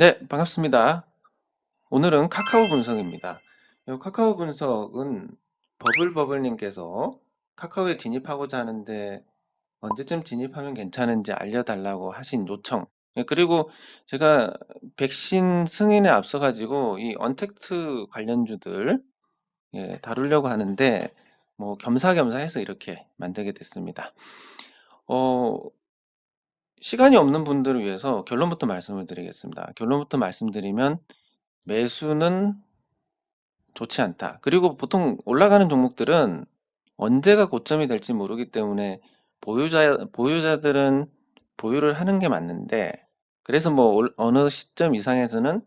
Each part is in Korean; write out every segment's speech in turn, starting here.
네, 반갑습니다. 오늘은 카카오 분석입니다. 이 카카오 분석은 버블버블님께서 카카오에 진입하고자 하는데 언제쯤 진입하면 괜찮은지 알려달라고 하신 요청. 그리고 제가 백신 승인에 앞서가지고 이 언택트 관련주들 다루려고 하는데 뭐 겸사겸사 해서 이렇게 만들게 됐습니다. 어, 시간이 없는 분들을 위해서 결론부터 말씀을 드리겠습니다. 결론부터 말씀드리면 매수는 좋지 않다. 그리고 보통 올라가는 종목들은 언제가 고점이 될지 모르기 때문에 보유자들은 보유를 하는 게 맞는데, 그래서 뭐 어느 시점 이상에서는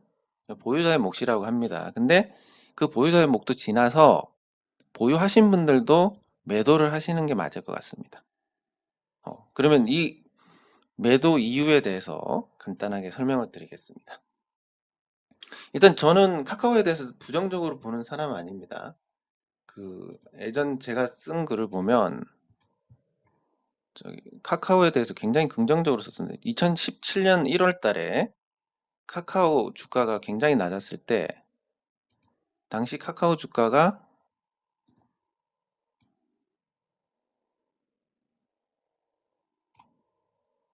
보유자의 몫이라고 합니다. 근데 그 보유자의 몫도 지나서 보유하신 분들도 매도를 하시는 게 맞을 것 같습니다. 그러면 이 매도 이유에 대해서 간단하게 설명을 드리겠습니다. 일단 저는 카카오에 대해서 부정적으로 보는 사람은 아닙니다. 예전 제가 쓴 글을 보면 카카오에 대해서 굉장히 긍정적으로 썼습니다. 2017년 1월 달에 카카오 주가가 굉장히 낮았을 때 당시 카카오 주가가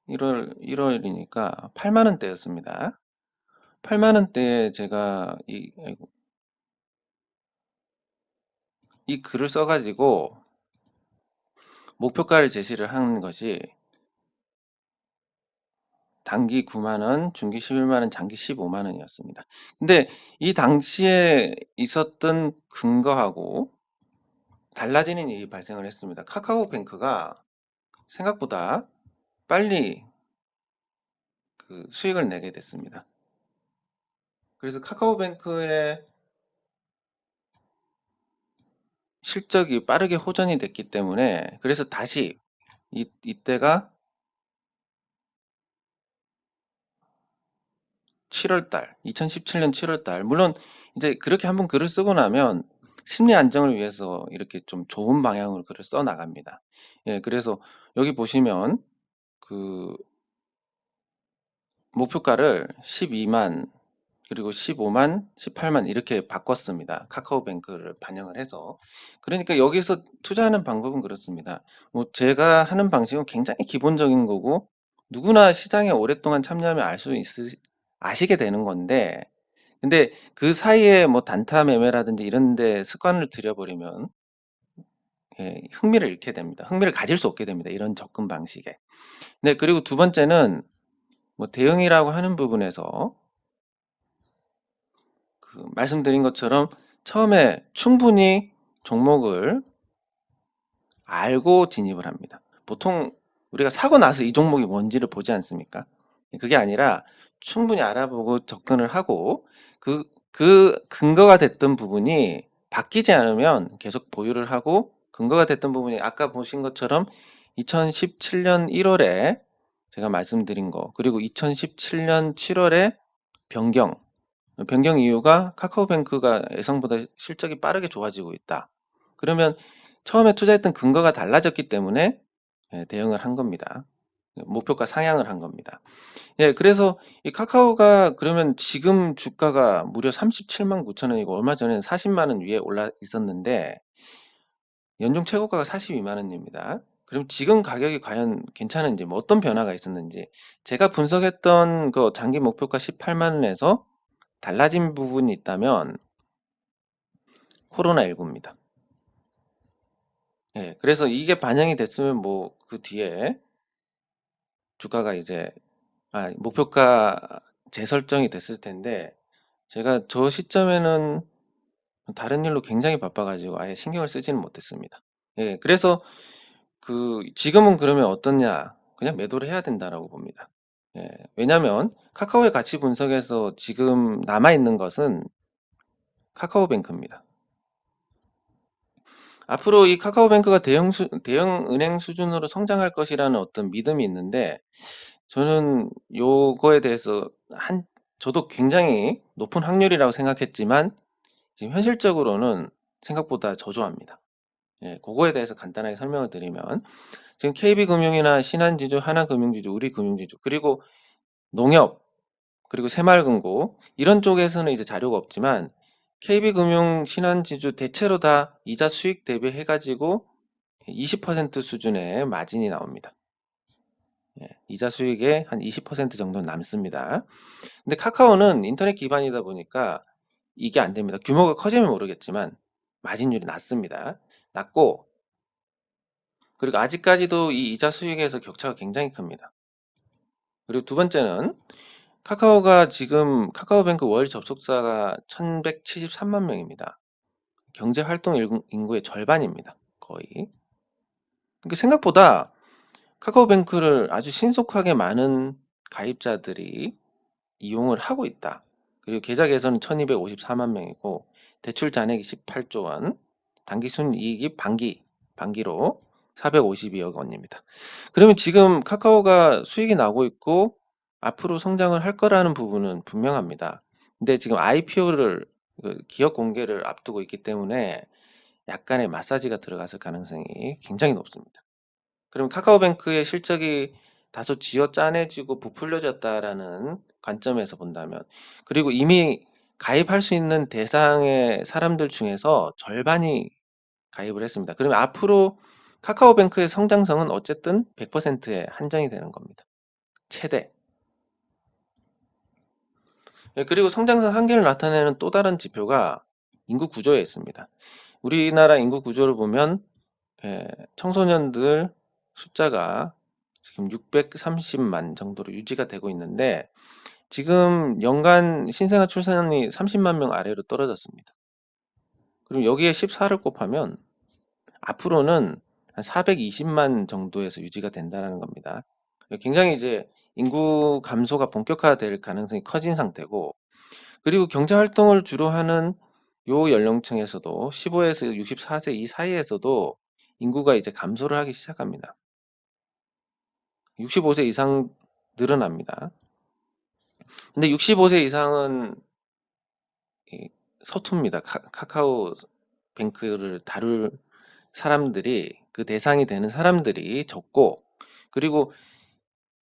1월이니까 8만 원대였습니다. 8만 원대에 제가 이 글을 써가지고 목표가를 제시를 한 것이 단기 9만 원, 중기 11만 원, 장기 15만 원이었습니다. 근데 이 당시에 있었던 근거하고 달라지는 일이 발생을 했습니다. 카카오뱅크가 생각보다 빨리 수익을 내게 됐습니다. 그래서 카카오뱅크의 실적이 빠르게 호전이 됐기 때문에 그래서 다시 이때가 7월달, 2017년 7월달. 물론 이제 그렇게 한번 글을 쓰고 나면 심리 안정을 위해서 이렇게 좀 좋은 방향으로 글을 써 나갑니다. 그래서 여기 보시면 그 목표가를 12만 그리고 15만, 18만 이렇게 바꿨습니다. 카카오뱅크를 반영을 해서. 그러니까 여기서 투자하는 방법은 그렇습니다. 뭐 제가 하는 방식은 굉장히 기본적인 거고 누구나 시장에 오랫동안 참여하면 아시게 되는 건데, 근데 그 사이에 뭐 단타 매매라든지 이런 데 습관을 들여버리면 흥미를 잃게 됩니다. 흥미를 가질 수 없게 됩니다. 이런 접근 방식에. 네, 그리고 두 번째는 뭐 대응이라고 하는 부분에서 말씀드린 것처럼 처음에 충분히 종목을 알고 진입을 합니다. 보통 우리가 사고 나서 이 종목이 뭔지를 보지 않습니까? 그게 아니라 충분히 알아보고 접근을 하고 그 근거가 됐던 부분이 바뀌지 않으면 계속 보유를 하고, 근거가 됐던 부분이 아까 보신 것처럼 2017년 1월에 제가 말씀드린 거, 그리고 2017년 7월에 변경 이유가 카카오뱅크가 예상보다 실적이 빠르게 좋아지고 있다. 그러면 처음에 투자했던 근거가 달라졌기 때문에 대응을 한 겁니다. 목표가 상향을 한 겁니다. 그래서 이 카카오가 그러면 지금 주가가 무려 37만 9천 원이고 얼마 전에는 40만 원 위에 올라 있었는데 연중 최고가가 42만 원입니다. 그럼 지금 가격이 과연 괜찮은지, 뭐 어떤 변화가 있었는지, 제가 분석했던 그 장기 목표가 18만 원에서 달라진 부분이 있다면 코로나19입니다. 그래서 이게 반영이 됐으면 뭐 그 뒤에 주가가 이제 목표가 재설정이 됐을 텐데, 제가 저 시점에는 다른 일로 굉장히 바빠가지고 아예 신경을 쓰지는 못했습니다. 그래서 지금은 그러면 어떻냐? 그냥 매도를 해야 된다라고 봅니다. 왜냐면 카카오의 가치 분석에서 지금 남아있는 것은 카카오뱅크입니다. 앞으로 이 카카오뱅크가 대형 은행 수준으로 성장할 것이라는 어떤 믿음이 있는데, 저는 요거에 대해서 저도 굉장히 높은 확률이라고 생각했지만 지금 현실적으로는 생각보다 저조합니다. 그거에 대해서 간단하게 설명을 드리면, 지금 KB금융이나 신한지주, 하나금융지주, 우리금융지주, 그리고 농협, 그리고 새마을금고 이런 쪽에서는 이제 자료가 없지만 KB금융, 신한지주 대체로 다 이자 수익 대비해 가지고 20% 수준의 마진이 나옵니다. 예, 이자 수익의 한 20% 정도 남습니다. 근데 카카오는 인터넷 기반이다 보니까 이게 안 됩니다. 규모가 커지면 모르겠지만 마진율이 낮습니다. 낮고, 그리고 아직까지도 이 이자 수익에서 격차가 굉장히 큽니다. 그리고 두 번째는 카카오가 지금 카카오뱅크 월 접속자가 1173만 명입니다. 경제활동 인구의 절반입니다. 거의. 그러니까 생각보다 카카오뱅크를 아주 신속하게 많은 가입자들이 이용을 하고 있다. 그리고 계좌 개설은 1254만 명이고 대출 잔액이 18조 원, 당기 순이익이 반기로 452억 원입니다. 그러면 지금 카카오가 수익이 나고 있고 앞으로 성장을 할 거라는 부분은 분명합니다. 근데 지금 IPO를 기업 공개를 앞두고 있기 때문에 약간의 마사지가 들어갔을 가능성이 굉장히 높습니다. 그럼 카카오뱅크의 실적이 다소 쥐어짜내지고 부풀려졌다라는 관점에서 본다면, 그리고 이미 가입할 수 있는 대상의 사람들 중에서 절반이 가입을 했습니다. 그러면 앞으로 카카오뱅크의 성장성은 어쨌든 100%에 한정이 되는 겁니다. 최대. 예, 그리고 성장성 한계를 나타내는 또 다른 지표가 인구 구조에 있습니다. 우리나라 인구 구조를 보면 청소년들 숫자가 지금 630만 정도로 유지가 되고 있는데 지금 연간 신생아 출산이 30만 명 아래로 떨어졌습니다. 그럼 여기에 14를 곱하면 앞으로는 한 420만 정도에서 유지가 된다는 겁니다. 굉장히 이제 인구 감소가 본격화될 가능성이 커진 상태고, 그리고 경제 활동을 주로 하는 요 연령층에서도 15에서 64세 이 사이에서도 인구가 이제 감소를 하기 시작합니다. 65세 이상 늘어납니다. 근데 65세 이상은 서투입니다. 카카오 뱅크를 다룰 사람들이, 그 대상이 되는 사람들이 적고, 그리고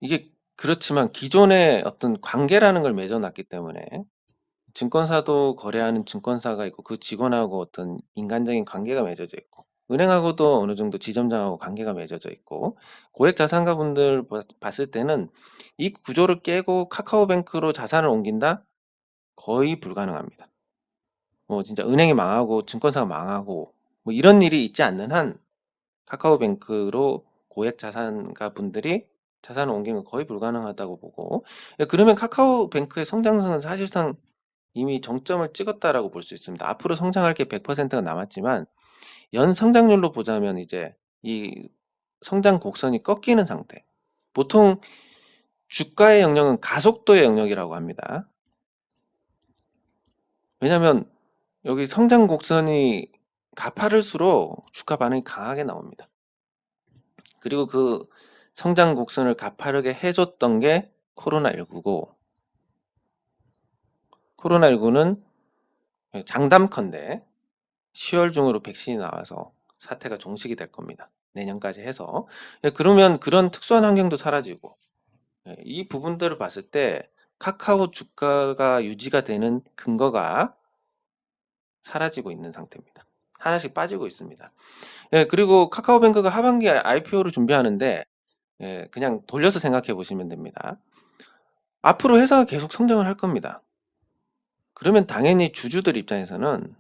이게 그렇지만 기존에 어떤 관계라는 걸 맺어놨기 때문에 증권사도 거래하는 증권사가 있고 그 직원하고 어떤 인간적인 관계가 맺어져 있고, 은행하고도 어느 정도 지점장하고 관계가 맺어져 있고, 고액 자산가 분들 봤을 때는 이 구조를 깨고 카카오뱅크로 자산을 옮긴다? 거의 불가능합니다. 뭐 진짜 은행이 망하고 증권사가 망하고 뭐 이런 일이 있지 않는 한 카카오뱅크로 고액 자산가 분들이 자산을 옮기는 건 거의 불가능하다고 보고, 그러면 카카오뱅크의 성장성은 사실상 이미 정점을 찍었다라고 볼 수 있습니다. 앞으로 성장할 게 100%가 남았지만 연 성장률로 보자면 이제 이 성장 곡선이 꺾이는 상태. 보통 주가의 영역은 가속도의 영역이라고 합니다. 왜냐하면 여기 성장 곡선이 가파를수록 주가 반응이 강하게 나옵니다. 그리고 그 성장 곡선을 가파르게 해줬던 게 코로나19고, 코로나19는 장담컨대 10월 중으로 백신이 나와서 사태가 종식이 될 겁니다. 내년까지 해서. 그러면 그런 특수한 환경도 사라지고, 이 부분들을 봤을 때 카카오 주가가 유지가 되는 근거가 사라지고 있는 상태입니다. 하나씩 빠지고 있습니다. 그리고 카카오뱅크가 하반기에 IPO를 준비하는데 그냥 돌려서 생각해 보시면 됩니다. 앞으로 회사가 계속 성장을 할 겁니다. 그러면 당연히 주주들 입장에서는,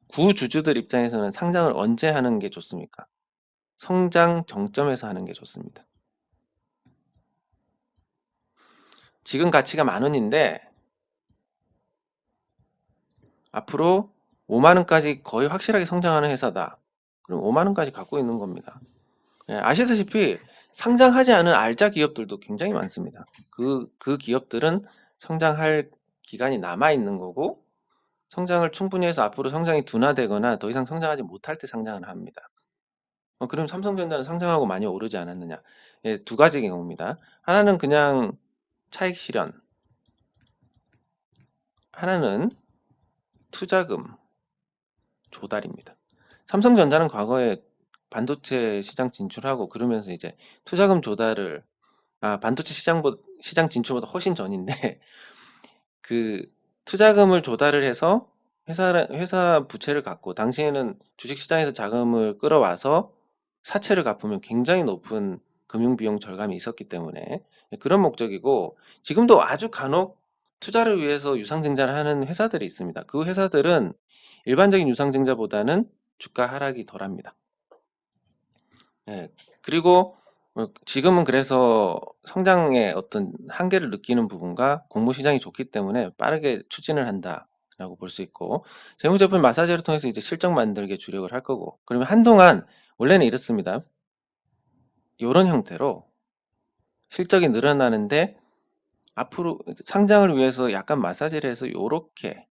구주주들 입장에서는 상장을 언제 하는 게 좋습니까? 성장 정점에서 하는 게 좋습니다. 지금 가치가 10,000원인데 앞으로 50,000원까지 거의 확실하게 성장하는 회사다. 그럼 50,000원까지 갖고 있는 겁니다. 아시다시피 상장하지 않은 알짜 기업들도 굉장히 많습니다. 그 기업들은 성장할 기간이 남아 있는 거고, 성장을 충분히 해서 앞으로 성장이 둔화되거나 더 이상 성장하지 못할 때 상장을 합니다. 그럼 삼성전자는 상장하고 많이 오르지 않았느냐? 두 가지 경우입니다. 하나는 그냥 차익 실현, 하나는 투자금 조달입니다. 삼성전자는 과거에 반도체 시장 진출하고 그러면서 이제 투자금 조달을, 반도체 시장 진출보다 훨씬 전인데 그 투자금을 조달을 해서 회사 부채를 갚고, 당시에는 주식시장에서 자금을 끌어와서 사채를 갚으면 굉장히 높은 금융비용 절감이 있었기 때문에 그런 목적이고, 지금도 아주 간혹 투자를 위해서 유상증자를 하는 회사들이 있습니다. 그 회사들은 일반적인 유상증자보다는 주가 하락이 덜합니다. 예, 그리고 지금은 그래서 성장의 어떤 한계를 느끼는 부분과 공모 시장이 좋기 때문에 빠르게 추진을 한다라고 볼 수 있고, 재무제표 마사지를 통해서 이제 실적 만들기에 주력을 할 거고, 그러면 한동안 원래는 이렇습니다. 이런 형태로 실적이 늘어나는데 앞으로 상장을 위해서 약간 마사지를 해서 이렇게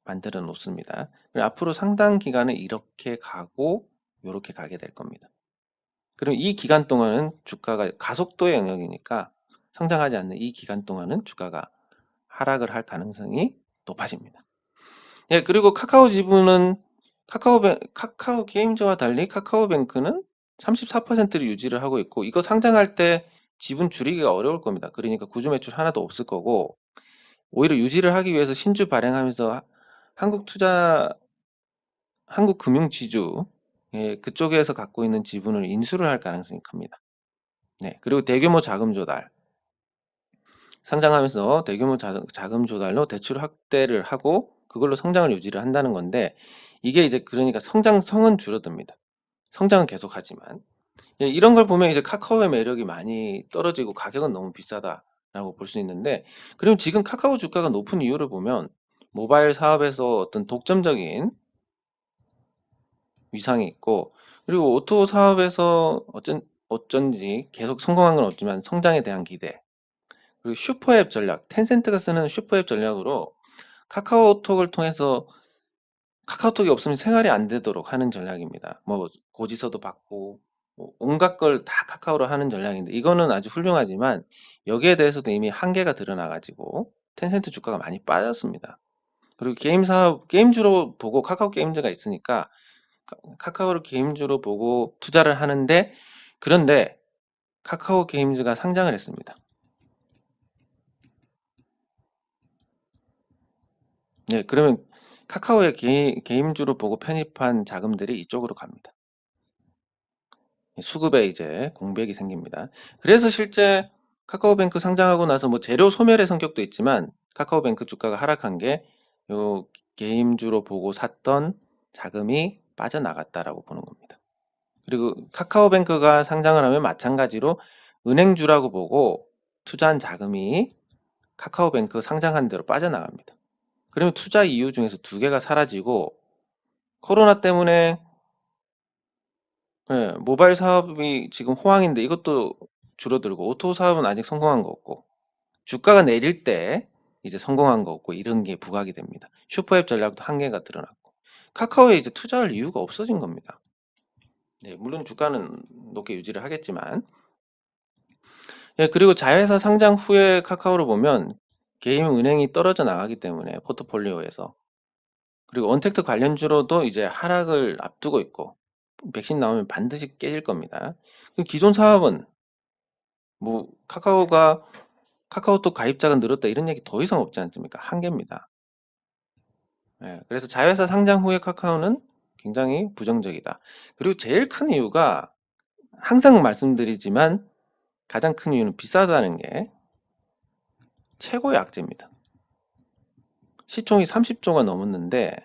만들어 놓습니다. 앞으로 상당 기간은 이렇게 가고 이렇게 가게 될 겁니다. 그럼 이 기간 동안은 주가가 가속도의 영역이니까, 성장하지 않는 이 기간 동안은 주가가 하락을 할 가능성이 높아집니다. 예, 그리고 카카오 지분은 카카오 게임즈와 달리 카카오뱅크는 34%를 유지를 하고 있고, 이거 상장할 때 지분 줄이기가 어려울 겁니다. 그러니까 구주 매출 하나도 없을 거고, 오히려 유지를 하기 위해서 신주 발행하면서 한국금융지주, 예, 그쪽에서 갖고 있는 지분을 인수를 할 가능성이 큽니다. 네, 그리고 대규모 자금 조달, 상장하면서 대규모 자금 조달로 대출 확대를 하고 그걸로 성장을 유지를 한다는 건데, 이게 이제 그러니까 성장성은 줄어듭니다. 성장은 계속하지만, 예, 이런 걸 보면 이제 카카오의 매력이 많이 떨어지고 가격은 너무 비싸다라고 볼 수 있는데, 그럼 지금 카카오 주가가 높은 이유를 보면 모바일 사업에서 어떤 독점적인 위상이 있고, 그리고 오토 사업에서 어쩐지 계속 성공한 건 없지만 성장에 대한 기대, 그리고 슈퍼앱 전략, 텐센트가 쓰는 슈퍼앱 전략으로 카카오톡을 통해서 카카오톡이 없으면 생활이 안 되도록 하는 전략입니다. 뭐 고지서도 받고 뭐 온갖 걸 다 카카오로 하는 전략인데, 이거는 아주 훌륭하지만 여기에 대해서도 이미 한계가 드러나가지고 텐센트 주가가 많이 빠졌습니다. 그리고 게임 사업, 게임주로 보고 카카오 게임즈가 있으니까 카카오를 게임주로 보고 투자를 하는데, 그런데 카카오 게임즈가 상장을 했습니다. 네, 그러면 카카오의 게임주로 보고 편입한 자금들이 이쪽으로 갑니다. 수급에 이제 공백이 생깁니다. 그래서 실제 카카오뱅크 상장하고 나서 뭐 재료 소멸의 성격도 있지만 카카오뱅크 주가가 하락한 게 요 게임주로 보고 샀던 자금이 빠져나갔다라고 보는 겁니다. 그리고 카카오뱅크가 상장을 하면 마찬가지로 은행주라고 보고 투자한 자금이 카카오뱅크 상장한 대로 빠져나갑니다. 그러면 투자 이유 중에서 두 개가 사라지고, 코로나 때문에, 예, 모바일 사업이 지금 호황인데 이것도 줄어들고, 오토 사업은 아직 성공한 거 없고, 주가가 내릴 때 이제 성공한 거 없고, 이런 게 부각이 됩니다. 슈퍼앱 전략도 한계가 드러났고, 카카오에 이제 투자할 이유가 없어진 겁니다. 네, 물론 주가는 높게 유지를 하겠지만, 예, 그리고 자회사 상장 후에 카카오를 보면 개인 은행이 떨어져 나가기 때문에 포트폴리오에서, 그리고 언택트 관련주로도 이제 하락을 앞두고 있고, 백신 나오면 반드시 깨질 겁니다. 기존 사업은 뭐 카카오톡 가입자가 늘었다 이런 얘기 더 이상 없지 않습니까? 한계입니다. 예, 그래서 자회사 상장 후에 카카오는 굉장히 부정적이다. 그리고 제일 큰 이유가, 항상 말씀드리지만 가장 큰 이유는 비싸다는 게 최고의 악재입니다. 시총이 30조가 넘었는데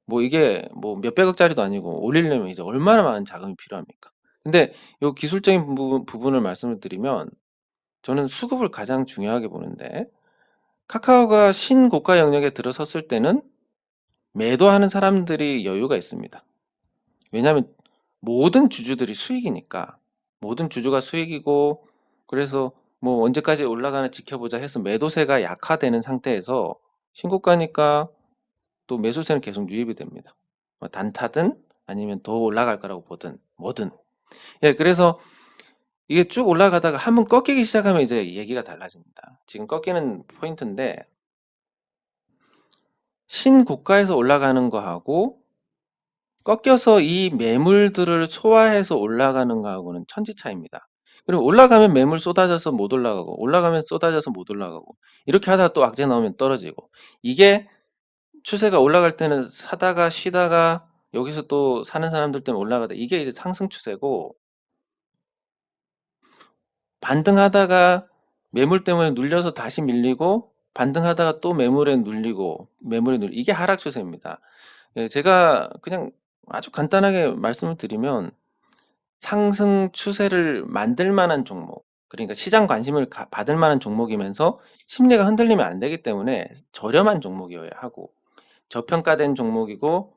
뭐 이게 뭐 몇백억짜리도 아니고 올리려면 이제 얼마나 많은 자금이 필요합니까? 근데 요 기술적인 부분을 말씀을 드리면, 저는 수급을 가장 중요하게 보는데, 카카오가 신고가 영역에 들어섰을 때는 매도하는 사람들이 여유가 있습니다. 왜냐하면 모든 주주들이 수익이니까, 모든 주주가 수익이고, 그래서 뭐 언제까지 올라가나 지켜보자 해서 매도세가 약화되는 상태에서 신고가니까 또 매수세는 계속 유입이 됩니다. 뭐 단타든 아니면 더 올라갈 거라고 보든 뭐든. 예, 그래서 이게 쭉 올라가다가 한번 꺾이기 시작하면 이제 얘기가 달라집니다. 지금 꺾이는 포인트인데, 신고가에서 올라가는 거하고 꺾여서 이 매물들을 소화해서 올라가는 거하고는 천지 차이입니다. 그리고 올라가면 매물 쏟아져서 못 올라가고 올라가면 쏟아져서 못 올라가고 이렇게 하다가 또 악재 나오면 떨어지고 이게 추세가 올라갈 때는 사다가 쉬다가 여기서 또 사는 사람들 때문에 올라가다 이게 이제 상승 추세고 반등하다가 매물 때문에 눌려서 다시 밀리고 반등하다가 또 매물에 눌리고 이게 하락 추세입니다. 예, 제가 그냥 아주 간단하게 말씀을 드리면 상승 추세를 만들 만한 종목, 그러니까 시장 관심을 받을 만한 종목이면서 심리가 흔들리면 안 되기 때문에 저렴한 종목이어야 하고 저평가된 종목이고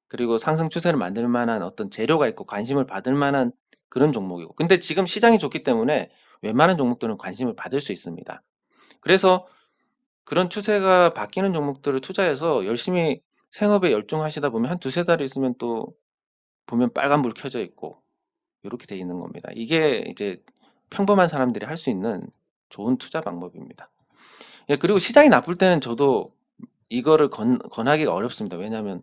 그리고 상승 추세를 만들 만한 어떤 재료가 있고 관심을 받을 만한 그런 종목이고 근데 지금 시장이 좋기 때문에 웬만한 종목들은 관심을 받을 수 있습니다. 그래서 그런 추세가 바뀌는 종목들을 투자해서 열심히 생업에 열중하시다 보면 한 두세 달 있으면 또 보면 빨간불 켜져 있고 이렇게 돼 있는 겁니다. 이게 이제 평범한 사람들이 할 수 있는 좋은 투자 방법입니다. 예, 그리고 시장이 나쁠 때는 저도 이거를 권하기가 어렵습니다. 왜냐하면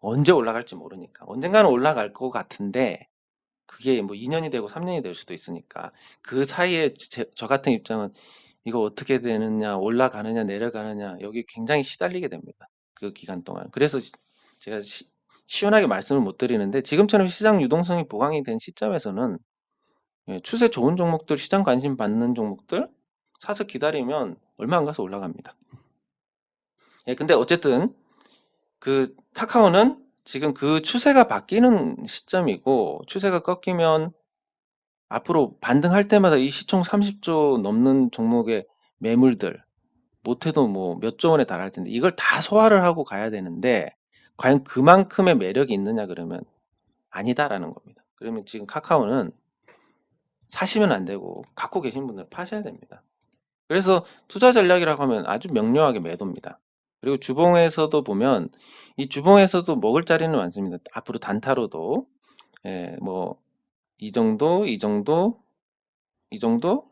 언제 올라갈지 모르니까. 언젠가는 올라갈 것 같은데 그게 뭐 2년이 되고 3년이 될 수도 있으니까 그 사이에 저 같은 입장은 이거 어떻게 되느냐, 올라가느냐, 내려가느냐 여기 굉장히 시달리게 됩니다. 그 기간 동안. 그래서 제가 시원하게 말씀을 못 드리는데 지금처럼 시장 유동성이 보강이 된 시점에서는 예, 추세 좋은 종목들, 시장 관심 받는 종목들 사서 기다리면 얼마 안 가서 올라갑니다. 예, 근데 어쨌든 그 카카오는 지금 그 추세가 바뀌는 시점이고 추세가 꺾이면 앞으로 반등할 때마다 이 시총 30조 넘는 종목의 매물들 못해도 뭐 몇 조 원에 달할 텐데 이걸 다 소화를 하고 가야 되는데 과연 그만큼의 매력이 있느냐 그러면 아니다라는 겁니다. 그러면 지금 카카오는 사시면 안 되고 갖고 계신 분들은 파셔야 됩니다. 그래서 투자 전략이라고 하면 아주 명료하게 매도입니다. 그리고 주봉에서도 보면 이 주봉에서도 먹을 자리는 많습니다. 앞으로 단타로도 예, 뭐 이 정도, 이 정도, 이 정도,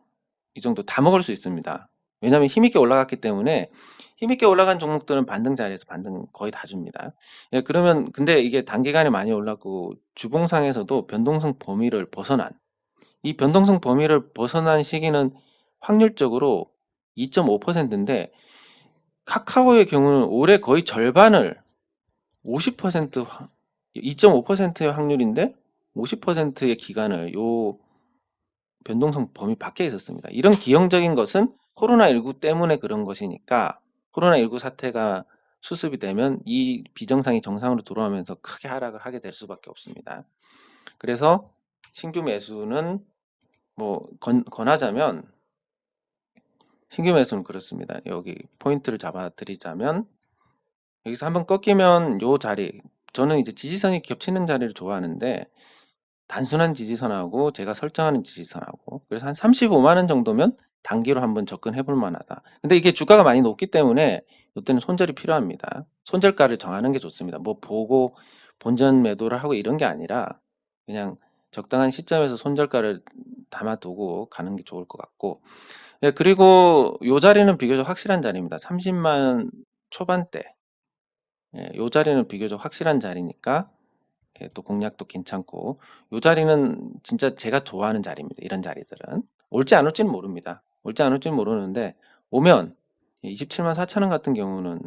이 정도 다 먹을 수 있습니다. 왜냐하면 힘있게 올라갔기 때문에 힘있게 올라간 종목들은 반등 자리에서 반등 거의 다 줍니다. 예, 그러면 근데 이게 단기간에 많이 올랐고 주봉상에서도 변동성 범위를 벗어난 이 변동성 범위를 벗어난 시기는 확률적으로 2.5%인데 카카오의 경우는 올해 거의 절반을 50% 2.5%의 확률인데 50%의 기간을 요 변동성 범위 밖에 있었습니다. 이런 기형적인 것은 코로나19 때문에 그런 것이니까 코로나19 사태가 수습이 되면 이 비정상이 정상으로 돌아오면서 크게 하락을 하게 될 수밖에 없습니다. 그래서 신규 매수는 뭐 권하자면 신규 매수는 그렇습니다. 여기 포인트를 잡아 드리자면 여기서 한번 꺾이면 요 자리 저는 이제 지지선이 겹치는 자리를 좋아하는데 단순한 지지선하고 제가 설정하는 지지선하고 그래서 한 35만 원 정도면 단기로 한번 접근해 볼 만하다. 근데 이게 주가가 많이 높기 때문에 이때는 손절이 필요합니다. 손절가를 정하는 게 좋습니다. 뭐 보고 본전 매도를 하고 이런 게 아니라 그냥 적당한 시점에서 손절가를 담아두고 가는 게 좋을 것 같고 예, 그리고 요 자리는 비교적 확실한 자리입니다. 30만 초반대 요 자리는 비교적 확실한 자리니까 예, 또 공략도 괜찮고 요 자리는 진짜 제가 좋아하는 자리입니다. 이런 자리들은 올지 안 올지는 모릅니다. 올지 안 올지는 모르는데 오면 27만 4천 원 같은 경우는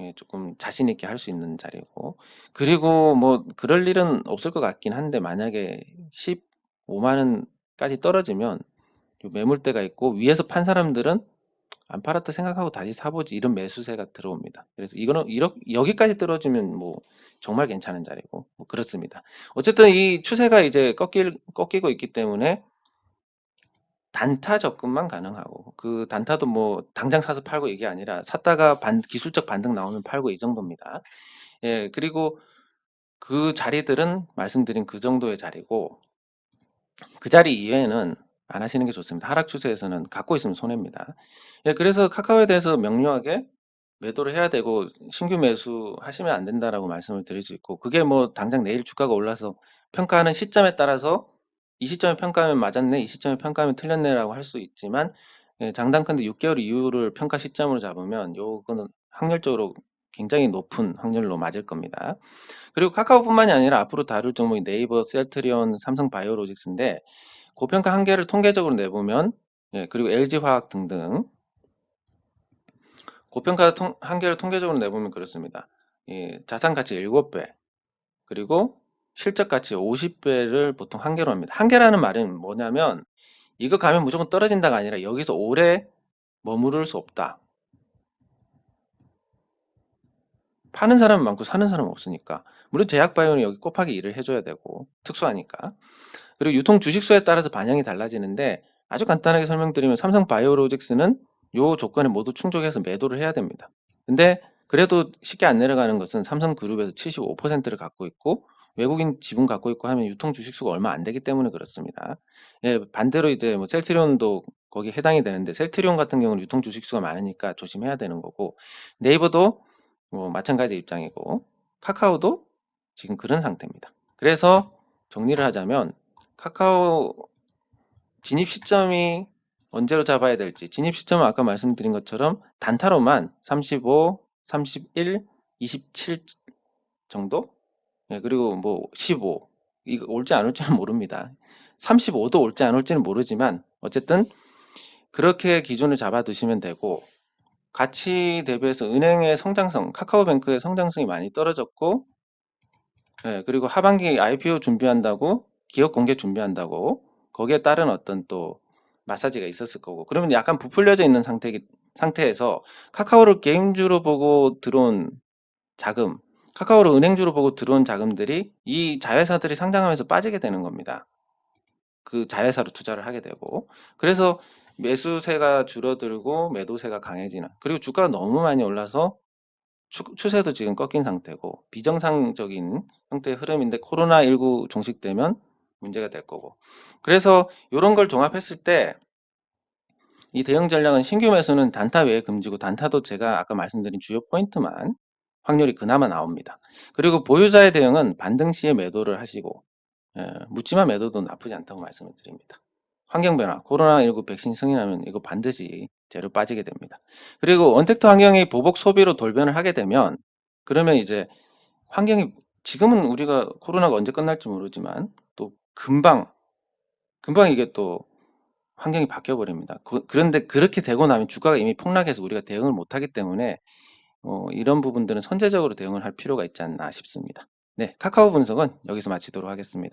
예, 조금 자신 있게 할 수 있는 자리고 그리고 뭐 그럴 일은 없을 것 같긴 한데 만약에 15만 원까지 떨어지면 요 매물대가 있고 위에서 판 사람들은 안 팔았다 생각하고 다시 사보지 이런 매수세가 들어옵니다. 그래서 이거는 여기까지 떨어지면 뭐 정말 괜찮은 자리고 뭐 그렇습니다. 어쨌든 이 추세가 이제 꺾이고 있기 때문에 단타 접근만 가능하고 그 단타도 뭐 당장 사서 팔고 이게 아니라 샀다가 기술적 반등 나오면 팔고 이 정도입니다. 예, 그리고 그 자리들은 말씀드린 그 정도의 자리고 그 자리 이외에는 안 하시는 게 좋습니다. 하락 추세에서는 갖고 있으면 손해입니다. 예, 그래서 카카오에 대해서 명료하게 매도를 해야 되고 신규 매수하시면 안 된다라고 말씀을 드릴 수 있고 그게 뭐 당장 내일 주가가 올라서 평가하는 시점에 따라서 이 시점에 평가하면 맞았네, 이 시점에 평가하면 틀렸네라고 할 수 있지만 예, 장단컨대 6개월 이후를 평가 시점으로 잡으면 요거는 확률적으로 굉장히 높은 확률로 맞을 겁니다. 그리고 카카오뿐만이 아니라 앞으로 다룰 종목이 네이버, 셀트리온, 삼성바이오로직스인데 고평가 한계를 통계적으로 내보면, 예, 그리고 LG화학 등등 고평가 한계를 통계적으로 내보면 그렇습니다. 자산 가치 7배, 그리고 실적 가치 50배를 보통 한계로 합니다. 한계라는 말은 뭐냐면, 이거 가면 무조건 떨어진다가 아니라 여기서 오래 머무를 수 없다. 파는 사람은 많고 사는 사람은 없으니까. 물론 제약바이오는 여기 곱하기 2를 해줘야 되고, 특수하니까. 그리고 유통 주식수에 따라서 반영이 달라지는데, 아주 간단하게 설명드리면 삼성바이오로직스는 요 조건에 모두 충족해서 매도를 해야 됩니다. 근데 그래도 쉽게 안 내려가는 것은 삼성그룹에서 75%를 갖고 있고, 외국인 지분 갖고 있고 하면 유통 주식수가 얼마 안 되기 때문에 그렇습니다. 예, 반대로 이제 뭐 셀트리온도 거기에 해당이 되는데, 셀트리온 같은 경우는 유통 주식수가 많으니까 조심해야 되는 거고, 네이버도 뭐 마찬가지 입장이고, 카카오도 지금 그런 상태입니다. 그래서 정리를 하자면, 카카오 진입 시점이 언제로 잡아야 될지, 진입 시점은 아까 말씀드린 것처럼 단타로만 35, 31, 27 정도? 예, 그리고 뭐 15, 이거 올지 안 올지는 모릅니다. 35도 올지 안 올지는 모르지만 어쨌든 그렇게 기준을 잡아 두시면 되고, 가치 대비해서 은행의 성장성, 카카오뱅크의 성장성이 많이 떨어졌고, 예, 그리고 하반기 IPO 준비한다고, 기업 공개 준비한다고, 거기에 따른 어떤 또 마사지가 있었을 거고, 그러면 약간 부풀려져 있는 상태에서 카카오를 게임주로 보고 들어온 자금, 카카오를 은행주로 보고 들어온 자금들이 이 자회사들이 상장하면서 빠지게 되는 겁니다. 그 자회사로 투자를 하게 되고, 그래서 매수세가 줄어들고 매도세가 강해지는, 그리고 주가가 너무 많이 올라서 추세도 지금 꺾인 상태고, 비정상적인 형태의 흐름인데, 코로나19 종식되면 문제가 될 거고, 그래서 이런 걸 종합했을 때 이 대응 전략은, 신규 매수는 단타 외에 금지고, 단타도 제가 아까 말씀드린 주요 포인트만 확률이 그나마 나옵니다. 그리고 보유자의 대응은 반등 시에 매도를 하시고, 묻지마 매도도 나쁘지 않다고 말씀을 드립니다. 환경 변화, 코로나19 백신 승인하면 이거 반드시 재료 빠지게 됩니다. 그리고 언택트 환경이 보복 소비로 돌변을 하게 되면, 그러면 이제 환경이, 지금은 우리가 코로나가 언제 끝날지 모르지만 또 금방 이게 또 환경이 바뀌어 버립니다. 그런데 그렇게 되고 나면 주가가 이미 폭락해서 우리가 대응을 못하기 때문에 이런 부분들은 선제적으로 대응을 할 필요가 있지 않나 싶습니다. 네, 카카오 분석은 여기서 마치도록 하겠습니다.